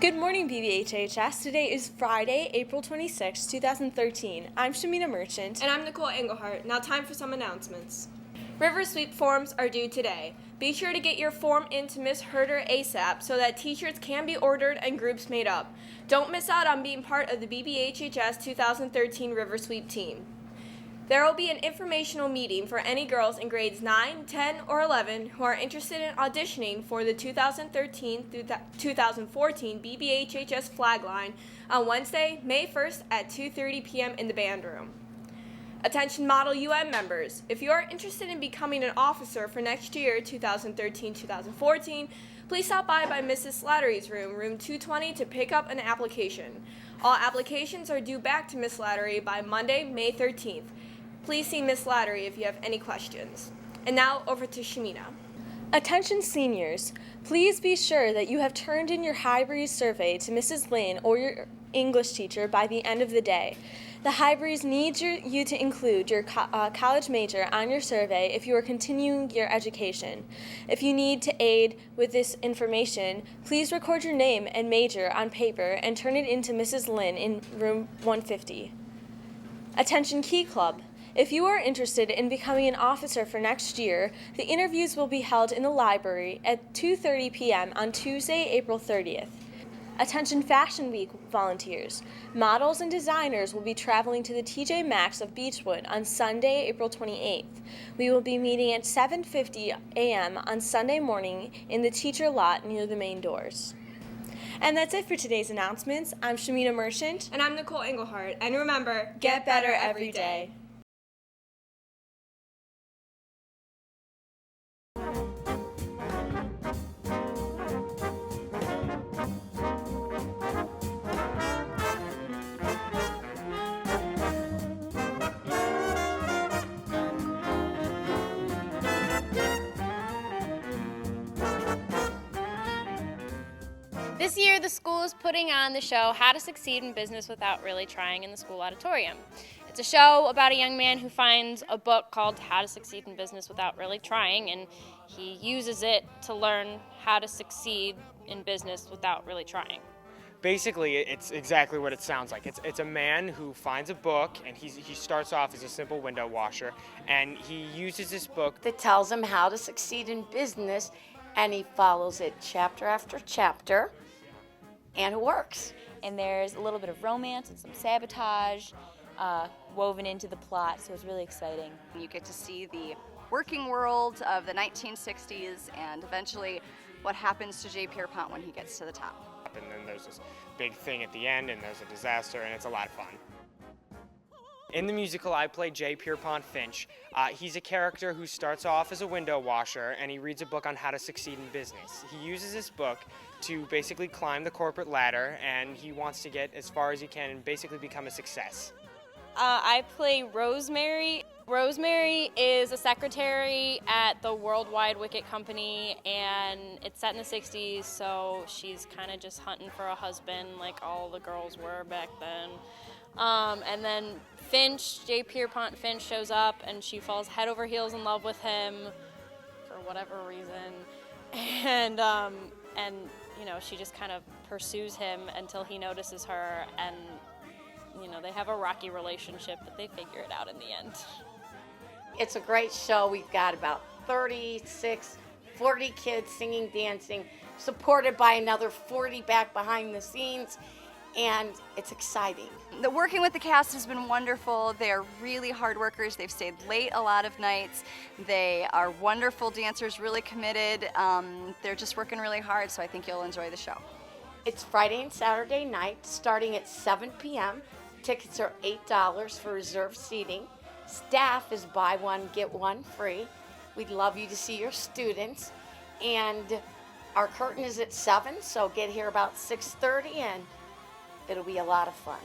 Good morning, BBHHS. Today is Friday, April 26, 2013. I'm Shamina Merchant. And I'm Nicole Engelhart. Now time for some announcements. River Sweep forms are due today. Be sure to get your form into Miss Herder ASAP so that t-shirts can be ordered and groups made up. Don't miss out on being part of the BBHHS 2013 River Sweep team. There will be an informational meeting for any girls in grades 9, 10, or 11 who are interested in auditioning for the 2013 through 2014 BBHHS flag line on Wednesday, May 1st at 2:30 p.m. in the band room. Attention Model UN members, if you are interested in becoming an officer for next year, 2013-2014, please stop by Mrs. Slattery's room 220, to pick up an application. All applications are due back to Miss Slattery by Monday, May 13th. Please see Miss Slattery if you have any questions. And now over to Shamina. Attention seniors, please be sure that you have turned in your High Breeze survey to Mrs. Lynn or your English teacher by the end of the day. The High Breeze needs you to include your college major on your survey if you are continuing your education. If you need to aid with this information, please record your name and major on paper and turn it in to Mrs. Lynn in room 150. Attention Key Club. If you are interested in becoming an officer for next year, the interviews will be held in the library at 2:30 p.m. on Tuesday, April 30th. Attention Fashion Week volunteers. Models and designers will be traveling to the TJ Maxx of Beechwood on Sunday, April 28th. We will be meeting at 7:50 a.m. on Sunday morning in the teacher lot near the main doors. And that's it for today's announcements. I'm Shamina Merchant. And I'm Nicole Engelhart. And remember, Get better every day. This year, the school is putting on the show How to Succeed in Business Without Really Trying in the school auditorium. It's a show about a young man who finds a book called How to Succeed in Business Without Really Trying, and he uses it to learn how to succeed in business without really trying. Basically, it's exactly what it sounds like. It's a man who finds a book, and he starts off as a simple window washer, and he uses this book that tells him how to succeed in business, and he follows it chapter after chapter, and it works. And there's a little bit of romance and some sabotage woven into the plot, so it's really exciting. You get to see the working world of the 1960s and eventually what happens to J. Pierpont when he gets to the top. and then there's this big thing at the end, and there's a disaster, and it's a lot of fun. In the musical, I play J. Pierpont Finch. He's a character who starts off as a window washer, and he reads a book on how to succeed in business. He uses this book to basically climb the corporate ladder, and he wants to get as far as he can and basically become a success. I play Rosemary. Rosemary is a secretary at the Worldwide Wicket Company, and it's set in the 60s, so she's kind of just hunting for a husband like all the girls were back then. And then Finch, J. Pierpont Finch, shows up, and she falls head over heels in love with him for whatever reason. And you know, she just kind of pursues him until he notices her, and you know, they have a rocky relationship, but they figure it out in the end. It's a great show. We've got about 36, 40 kids singing, dancing, supported by another 40 back behind the scenes, and it's exciting. The working with the cast has been wonderful. They're really hard workers. They've stayed late a lot of nights. They are wonderful dancers, really committed. They're just working really hard, so I think you'll enjoy the show. It's Friday and Saturday night, starting at 7 p.m. Tickets are $8 for reserved seating. Staff is buy one, get one free. We'd love you to see your students. And our curtain is at 7, so get here about 6:30 and it'll be a lot of fun.